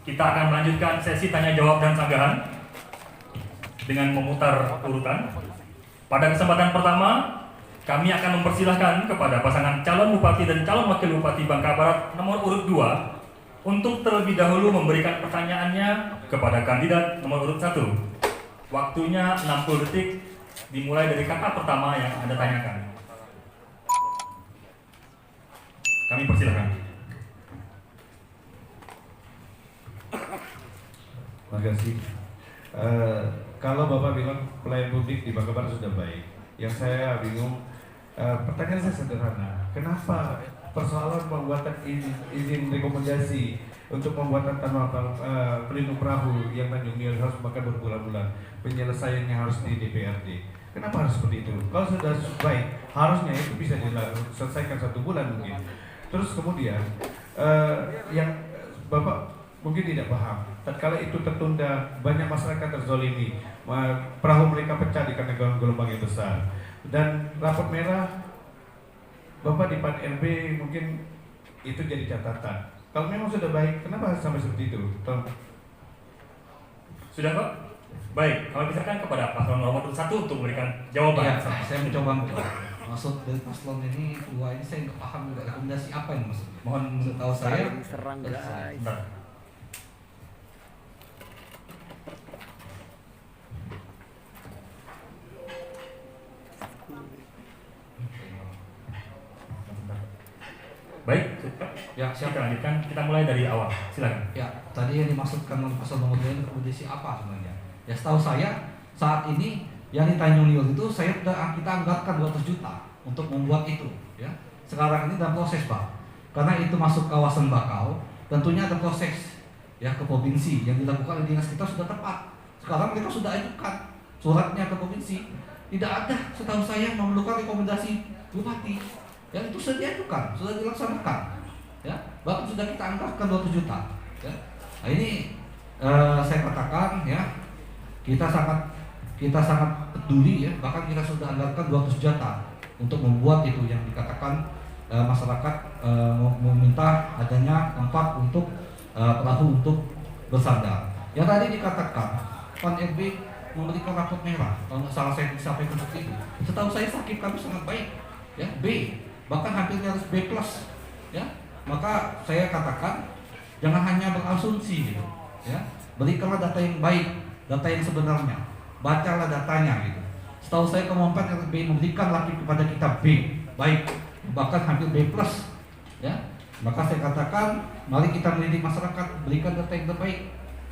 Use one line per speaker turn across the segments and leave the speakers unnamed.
Kita akan melanjutkan sesi tanya jawab dan sanggahan dengan memutar urutan. Pada kesempatan pertama, kami akan mempersilahkan kepada pasangan calon bupati dan calon wakil bupati Bangka Barat nomor urut 2 untuk terlebih dahulu memberikan pertanyaannya kepada kandidat nomor urut 1. Waktunya 60 detik dimulai dari kata pertama yang Anda tanyakan. Kami persilahkan.
Terima kasih. Kalau Bapak bilang pelayan publik di Bangka Barat sudah baik, yang saya bingung, pertanyaan saya sederhana, kenapa persoalan pembuatan izin rekomendasi untuk pembuatan tanah pelindung perahu yang Tanjung Priok harus makan berbulan-bulan, penyelesaiannya harus di DPRD. Kenapa harus seperti itu? Kalau sudah baik, harusnya itu bisa diselesaikan 1 bulan mungkin. Terus kemudian yang Bapak mungkin tidak paham, tatkala itu tertunda, banyak masyarakat terzolimi, perahu mereka pecah dikarenakan gelombang yang besar. Dan rapot merah, Bapak di PAN RB mungkin itu jadi catatan. Kalau memang sudah baik, kenapa sampai seperti itu?
Sudah Pak? Baik, kami persilakan kepada paslon nomor 1 untuk memberikan jawaban.
Ya, saya mencoba maksud dari paslon ini 2 ini saya nggak paham juga rekomendasi apa ini maksudnya.
Mohon
Setahu saya
serang guys.
Bentar. Baik,
ya
kita
siapa?
lanjutkan. Kita mulai dari awal. Silakan.
Ya, tadi yang dimaksudkan oleh paslon nomor 2 ini rekomendasi apa sebenarnya? Ya setahu saya saat ini yang di Tanjung Priok itu kita anggarkan 200 juta untuk membuat itu, ya. Sekarang ini dalam proses, Pak. Karena itu masuk kawasan bakau, tentunya ada proses ya ke provinsi yang dilakukan oleh dinas kita sudah tepat. Sekarang mereka sudah ajukan suratnya ke provinsi. Tidak ada setahu saya memerlukan rekomendasi bupati. Yang itu sudah diajukan, sudah dilaksanakan. Ya, bahkan sudah kita anggarkan 200 juta. Ya. Nah, ini saya katakan ya, kita sangat peduli ya, bahkan kita sudah anggarkan 200 juta untuk membuat itu yang dikatakan masyarakat meminta adanya tempat untuk perahu untuk bersandar. Yang tadi dikatakan PAN RB memberikan rapot merah, kalau nggak salah saya disampaikan seperti itu. Setahu saya sakit kami sangat baik, ya B, bahkan hampir harus B+, ya. Maka saya katakan jangan hanya berasumsi gitu, ya. Berikanlah data yang baik, data yang sebenarnya, bacalah datanya gitu. Setahu saya Kemenpan RB memberikan lagi kepada kita B, baik, bahkan hampir B+, ya. Maka saya katakan mari kita mendidik masyarakat, berikan data yang terbaik,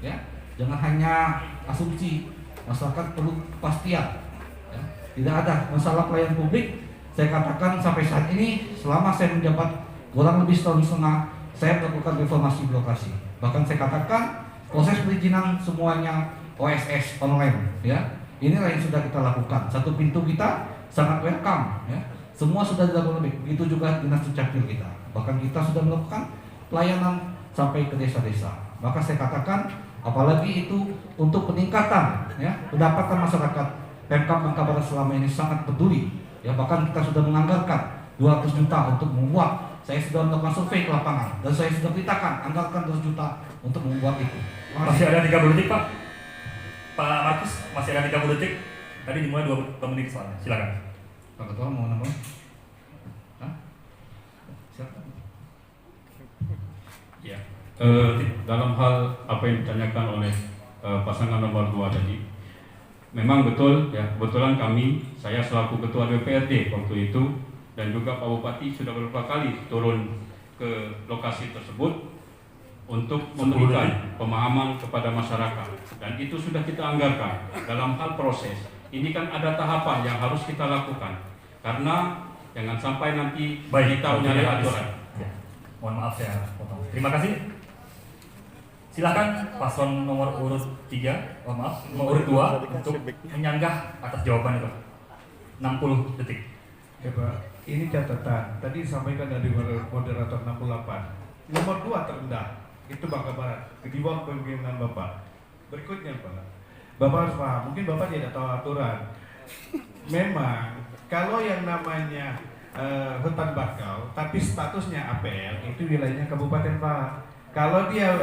ya. Jangan hanya asumsi, masyarakat perlu kepastian, ya. Tidak ada masalah pelayanan publik. Saya katakan sampai saat ini selama saya menjabat kurang lebih setahun setengah, saya melakukan reformasi birokrasi. Bahkan saya katakan proses perizinan semuanya OSS online, ya. Inilah yang sudah kita lakukan. Satu pintu kita sangat welcome, ya. Semua sudah dilakukan lebih. Begitu juga dinas dukcapil kita. Bahkan kita sudah melakukan pelayanan sampai ke desa-desa. Maka saya katakan apalagi itu untuk peningkatan ya pendapatan masyarakat, Pemkab Bangka Barat selama ini sangat peduli. Ya, bahkan kita sudah menganggarkan 200 juta untuk membuat. Saya sudah melakukan survei ke lapangan dan saya sudah beritakan anggarkan 200 juta untuk membuat itu.
Masih ada 30 detik Pak. Pak Markus, masih ada 30 detik. Tadi dimulai 2 menit soalnya. Silakan.
Pak Ketua mau nambah? Hah? Silakan.
Ya. Dalam hal apa yang ditanyakan oleh pasangan nomor 2 tadi, memang betul ya, kebetulan saya selaku ketua DPRD waktu itu dan juga Pak Bupati sudah beberapa kali turun ke lokasi tersebut untuk memberikan pemahaman kepada masyarakat, dan itu sudah kita anggarkan. Dalam hal proses ini kan ada tahapan yang harus kita lakukan, karena jangan sampai nanti kita menyalahi aturan.
Ya. Mohon maaf saya potong. Terima kasih. Silakan paslon nomor urut 3, nomor urut 2 untuk menyanggah atas jawaban itu. 60 detik.
Ya Pak, ini catatan. Tadi disampaikan dari moderator 68. Nomor 2 terendah, itu Bangka Barat. Di bawah kepemimpinan Bapak. Berikutnya Pak, Bapak harus paham, mungkin Bapak tidak tahu aturan. Memang, kalau yang namanya hutan bakau, tapi statusnya APL, itu wilayahnya kabupaten Pak. Kalau dia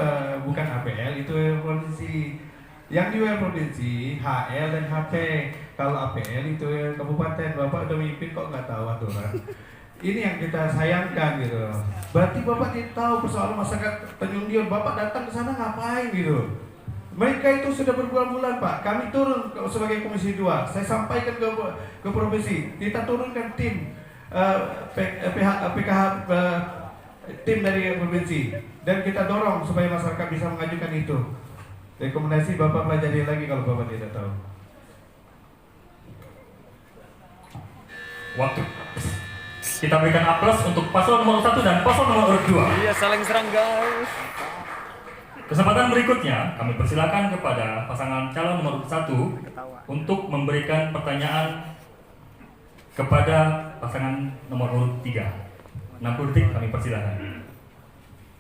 bukan APL itu provinsi. Yang di wilayah provinsi HL dan HP. Kalau APL itu kabupaten. Bapak udah mimpin kok nggak tahu aturan. Ini yang kita sayangkan gitu. Berarti Bapak tidak tahu persoalan masyarakat Tanjung Dion. Bapak datang ke sana ngapain gitu? Mereka itu sudah berbulan-bulan Pak. Kami turun sebagai Komisi 2. Saya sampaikan ke provinsi. Kita turunkan tim PKH tim dari provinsi dan kita dorong supaya masyarakat bisa mengajukan itu. Rekomendasi Bapak pelajari lagi kalau Bapak tidak tahu.
Waktu. Kita berikan aplaus untuk paslon nomor 1 dan paslon nomor 2.
Iya, saling serang guys.
Kesempatan berikutnya kami persilakan kepada pasangan calon nomor 1 untuk memberikan pertanyaan kepada pasangan nomor urut 3. 60 detik kami persilakan.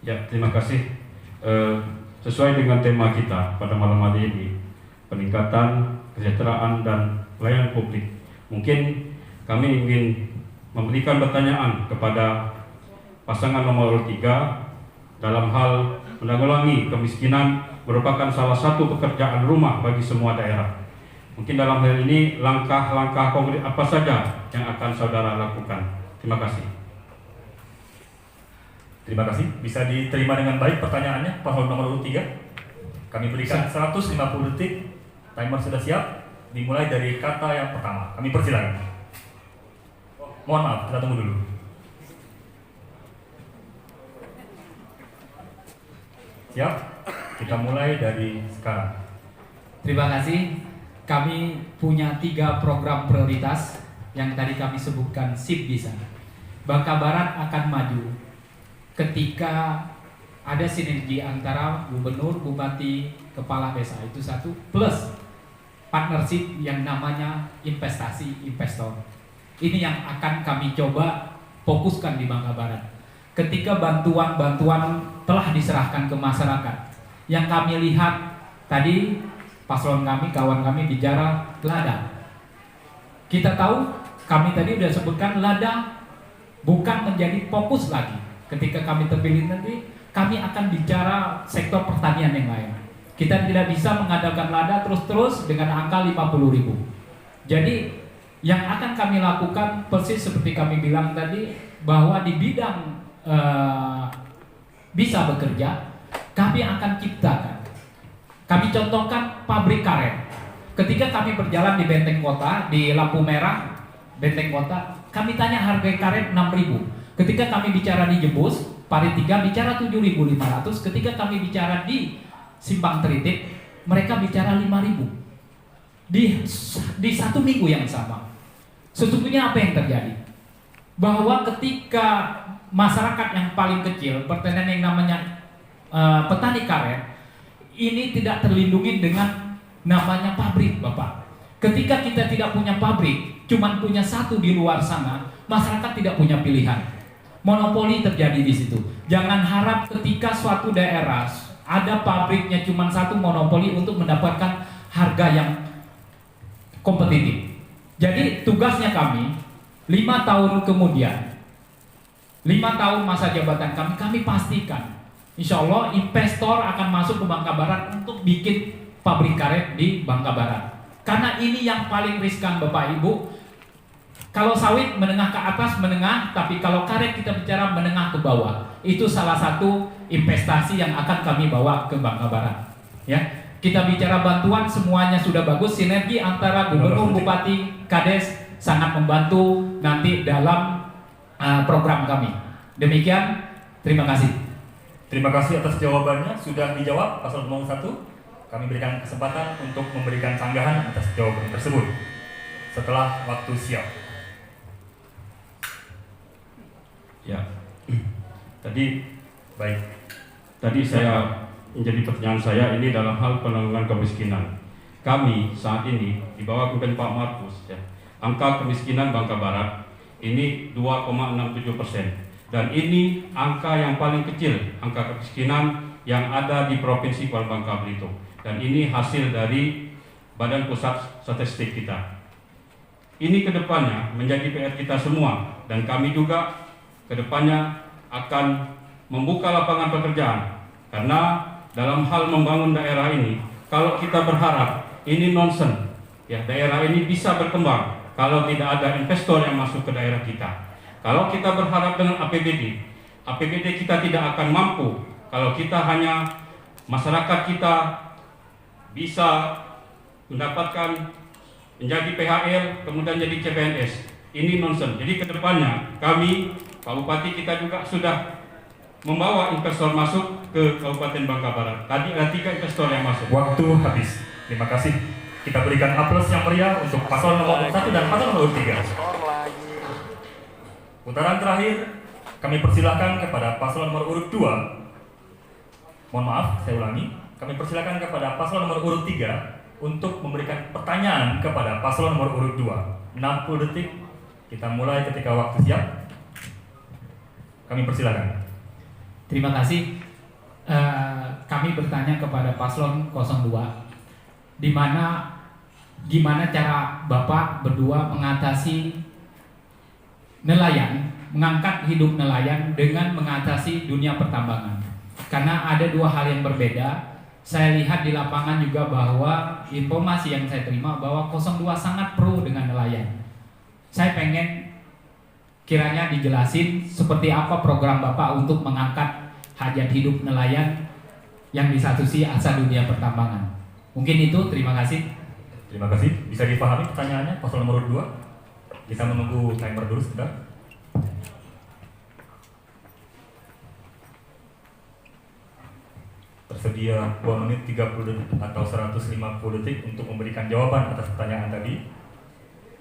Ya, terima kasih. Sesuai dengan tema kita pada malam hari ini, peningkatan kesejahteraan dan pelayanan publik. Mungkin kami ingin memberikan pertanyaan kepada pasangan nomor urut 3 dalam hal menanggulangi kemiskinan merupakan salah satu pekerjaan rumah bagi semua daerah. Mungkin dalam hal ini langkah-langkah konkret apa saja yang akan saudara lakukan? Terima kasih.
Terima kasih. Bisa diterima dengan baik pertanyaannya paslon nomor urut 3. Kami berikan 150 detik. Timer sudah siap. Dimulai dari kata yang pertama. Kami persilakan. Mohon maaf, kita tunggu dulu. Siap? Kita mulai dari sekarang.
Terima kasih. Kami punya 3 program prioritas yang tadi kami sebutkan SIP bisa. Bangka Barat akan maju ketika ada sinergi antara gubernur, bupati, kepala desa, itu satu, plus partnership yang namanya investasi investor. Ini yang akan kami coba fokuskan di Bangka Barat. Ketika bantuan-bantuan telah diserahkan ke masyarakat, yang kami lihat tadi paslon kami, kawan kami bicara lada. Kita tahu, kami tadi sudah sebutkan lada bukan menjadi fokus lagi. Ketika kami terpilih nanti, kami akan bicara sektor pertanian yang lain. Kita tidak bisa mengandalkan lada terus-terus dengan angka 50.000. Jadi yang akan kami lakukan persis seperti kami bilang tadi, bahwa di bidang bisa bekerja, kami akan ciptakan. Kami contohkan pabrik karet. Ketika kami berjalan di Benteng Kota, di lampu merah Benteng Kota, kami tanya harga karet 6.000. Ketika kami bicara di Jebus, Parit 3 bicara 7.500. Ketika kami bicara di Simpang Teritik, mereka bicara 5.000. Di 1 minggu yang sama. Sesungguhnya apa yang terjadi? Bahwa ketika masyarakat yang paling kecil, pertanian yang namanya petani karet, ini tidak terlindungi dengan namanya pabrik, Bapak. Ketika kita tidak punya pabrik, cuman punya 1 di luar sana, masyarakat tidak punya pilihan. Monopoli terjadi di situ. Jangan harap ketika suatu daerah ada pabriknya cuman 1 monopoli untuk mendapatkan harga yang kompetitif. Jadi tugasnya kami 5 tahun kemudian, 5 tahun masa jabatan kami pastikan insya Allah investor akan masuk ke Bangka Barat untuk bikin pabrik karet di Bangka Barat. Karena ini yang paling riskan Bapak Ibu. Kalau sawit menengah ke atas menengah, tapi kalau karet kita bicara menengah ke bawah. Itu salah satu investasi yang akan kami bawa ke Bangka Barat. Ya, kita bicara bantuan semuanya sudah bagus, sinergi antara gubernur, bupati, kades sangat membantu nanti dalam program kami. Demikian, terima kasih.
Terima kasih atas jawabannya. Sudah dijawab paslon nomor 1. Kami berikan kesempatan untuk memberikan sanggahan atas jawaban tersebut setelah waktu siap.
Ya, tadi
Baik.
saya menjadi pertanyaan saya ini dalam hal penanggulangan kemiskinan. Kami saat ini di bawah kepemimpinan Pak Markus, ya, angka kemiskinan Bangka Barat ini 2,67%, dan ini angka yang paling kecil, angka kemiskinan yang ada di Provinsi Bangka Belitung, dan ini hasil dari Badan Pusat Statistik kita. Ini kedepannya menjadi PR kita semua, dan kami juga kedepannya akan membuka lapangan pekerjaan Karena dalam hal membangun daerah ini, kalau kita berharap ini nonsen, ya daerah ini bisa berkembang kalau tidak ada investor yang masuk ke daerah kita. Kalau kita berharap dengan APBD kita tidak akan mampu kalau kita hanya masyarakat kita bisa mendapatkan menjadi PHL kemudian jadi CPNS. Ini nonsen. Jadi kedepannya kami Pak Bupati kita juga sudah membawa investor masuk ke Kabupaten Bangka Barat. Tadi ada 3 investor yang masuk.
Waktu habis. Terima kasih. Kita berikan aplaus yang meriah untuk paslon nomor 1 dan paslon nomor 3. Putaran terakhir, kami persilahkan kepada paslon nomor urut 2. Mohon maaf, saya ulangi. Kami persilahkan kepada paslon nomor urut 3 untuk memberikan pertanyaan kepada paslon nomor urut 2. 60 detik. Kita mulai ketika waktu siap. Kami persilahkan.
Terima kasih. Kami bertanya kepada paslon 02, gimana cara Bapak berdua mengatasi nelayan, mengangkat hidup nelayan dengan mengatasi dunia pertambangan. Karena ada 2 hal yang berbeda. Saya lihat di lapangan juga bahwa informasi yang saya terima bahwa 02 sangat pro dengan nelayan. Saya pengen kiranya dijelasin seperti apa program Bapak untuk mengangkat hajat hidup nelayan yang di satu sisi asal dunia pertambangan. Mungkin itu, terima kasih.
Terima kasih. Bisa dipahami pertanyaannya paslon nomor 2? Kita menunggu timer dulu sebentar. Tersedia 2 menit 30 detik atau 150 detik untuk memberikan jawaban atas pertanyaan tadi.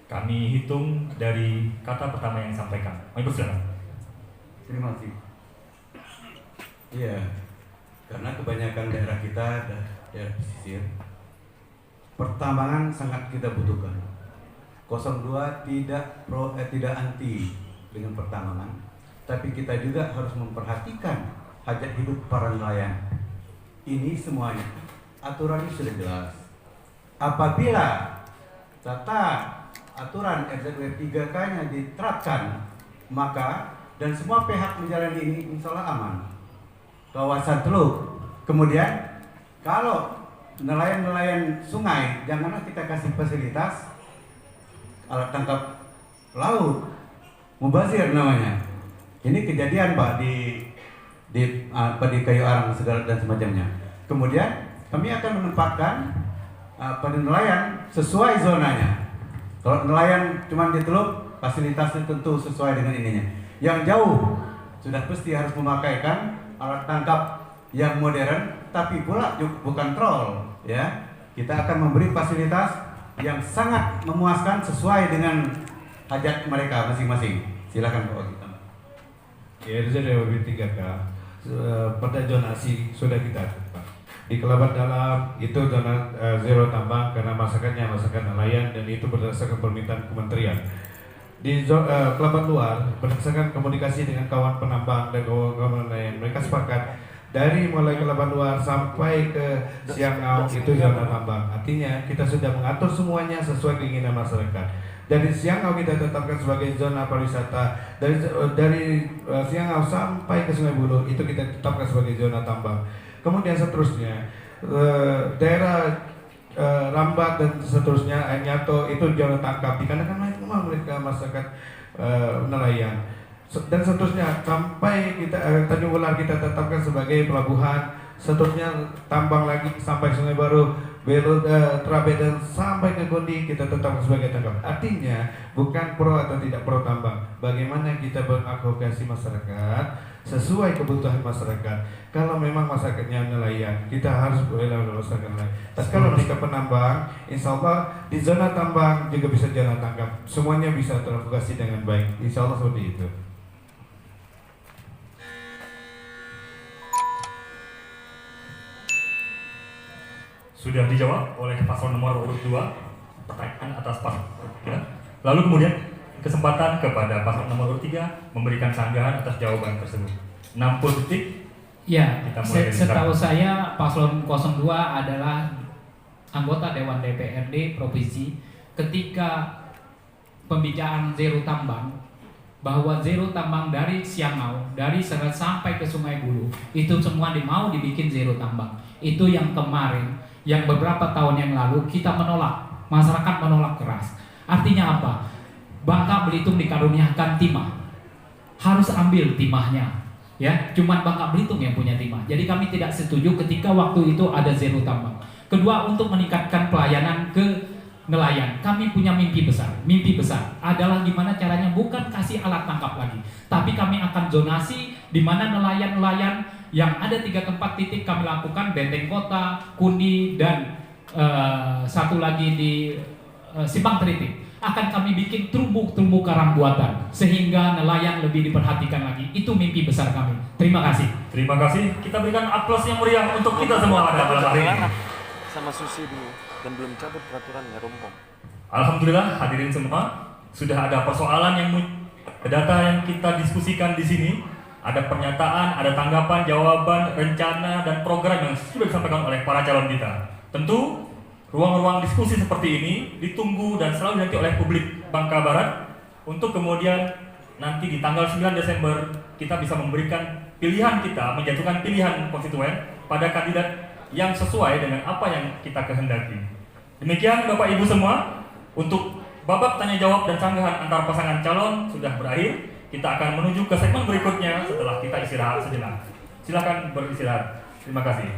Kami hitung dari kata pertama yang disampaikan. Kami persilakan.
Terima kasih. Iya, karena kebanyakan daerah kita daerah pesisir, pertambangan sangat kita butuhkan. 02 tidak anti dengan pertambangan, tapi kita juga harus memperhatikan hajat hidup para nelayan. Ini semuanya aturannya sudah jelas. Apabila aturan RZW 3K-nya diterapkan, maka dan semua pihak menjalani ini insya Allah aman. Kawasan Teluk. Kemudian kalau nelayan-nelayan sungai, janganlah kita kasih fasilitas alat tangkap laut, mubazir namanya. Ini kejadian Pak di Kayu Arang segala dan semacamnya. Kemudian kami akan menempatkan pada nelayan sesuai zonanya. Kalau nelayan cuma di Teluk, fasilitasnya tentu sesuai dengan ininya. Yang jauh sudah pasti harus memakaikan alat tangkap yang modern, tapi pula bukan troll, ya. Kita akan memberi fasilitas yang sangat memuaskan sesuai dengan hajat mereka masing-masing. Silakan Pak Wagita.
Ya, RZW 3K pada zonasi sudah kita tetap. Di Kelabat Dalam itu zona zero tambang karena masyarakatnya masyarakat nelayan dan itu berdasarkan permintaan kementerian. Di Kelabat Luar berdasarkan komunikasi dengan kawan penambang dan kawan nelayan, mereka sepakat dari mulai Kelabat Luar sampai ke Siangau itu zona tambang. Artinya kita sudah mengatur semuanya sesuai keinginan masyarakat. Dari Siangau kita tetapkan sebagai zona pariwisata. Dari Siangau sampai ke Sungai Buloh itu kita tetapkan sebagai zona tambang. Kemudian seterusnya daerah Rambat dan seterusnya Nyato itu zona tangkap dikarenakan mereka masyarakat nelayan. Dan seterusnya sampai kita Tanjung Ular kita tetapkan sebagai pelabuhan, seterusnya tambang lagi sampai Sungai Baru, Belo, Trabe dan sampai ke Gondi kita tetapkan sebagai tangkap. Artinya bukan pro atau tidak pro tambang, bagaimana kita mengadvokasi masyarakat sesuai kebutuhan masyarakat. Kalau memang masyarakatnya nelayan, kita harus bela masyarakat nelayan. Tapi kalau mereka penambang, insya Allah di zona tambang juga bisa zona tangkap, semuanya bisa teradvokasi dengan baik. Insya Allah seperti itu.
Sudah dijawab oleh paslon nomor urut 2 pertanyaan atas paslon nomor 3. Lalu kemudian kesempatan kepada paslon nomor urut 3 memberikan sanggahan atas jawaban tersebut. 60 detik.
Ya,
Kita mulai dari
setahu
sekarang.
saya paslon 02 adalah anggota Dewan DPRD Provinsi. Ketika pembicaraan zero tambang, bahwa zero tambang dari Siangau, dari Seret sampai ke Sungai Bulu, itu semua mau dibikin zero tambang. Itu yang kemarin, yang beberapa tahun yang lalu kita menolak, masyarakat menolak keras. Artinya apa? Bangka Belitung dikaruniakan timah, harus ambil timahnya, ya. Cuman Bangka Belitung yang punya timah. Jadi kami tidak setuju ketika waktu itu ada zero tambang. Kedua, untuk meningkatkan pelayanan ke nelayan, kami punya mimpi besar. Mimpi besar adalah gimana caranya bukan kasih alat tangkap lagi, tapi kami akan zonasi di mana nelayan-nelayan yang ada 3 tempat titik kami lakukan, Benteng Kota, Kundi, dan satu lagi di Simpang Teritik. Akan kami bikin terumbu karang buatan sehingga nelayan lebih diperhatikan lagi. Itu mimpi besar kami. Terima kasih.
Terima kasih. Kita berikan aplaus yang meriah untuk kita semua pada malam hari ini.
Sama Susi dulu dan belum cabut peraturannya rompong.
Alhamdulillah hadirin semua, sudah ada persoalan yang data yang kita diskusikan di sini, ada pernyataan, ada tanggapan, jawaban, rencana dan program yang sudah disampaikan oleh para calon kita. Tentu ruang-ruang diskusi seperti ini ditunggu dan selalu dinanti oleh publik Bangka Barat untuk kemudian nanti di tanggal 9 Desember kita bisa memberikan pilihan kita, menjatuhkan pilihan konstituen pada kandidat yang sesuai dengan apa yang kita kehendaki. Demikian Bapak Ibu semua, untuk babak tanya jawab dan sanggahan antar pasangan calon sudah berakhir. Kita akan menuju ke segmen berikutnya setelah kita istirahat sejenak. Silakan beristirahat. Terima kasih.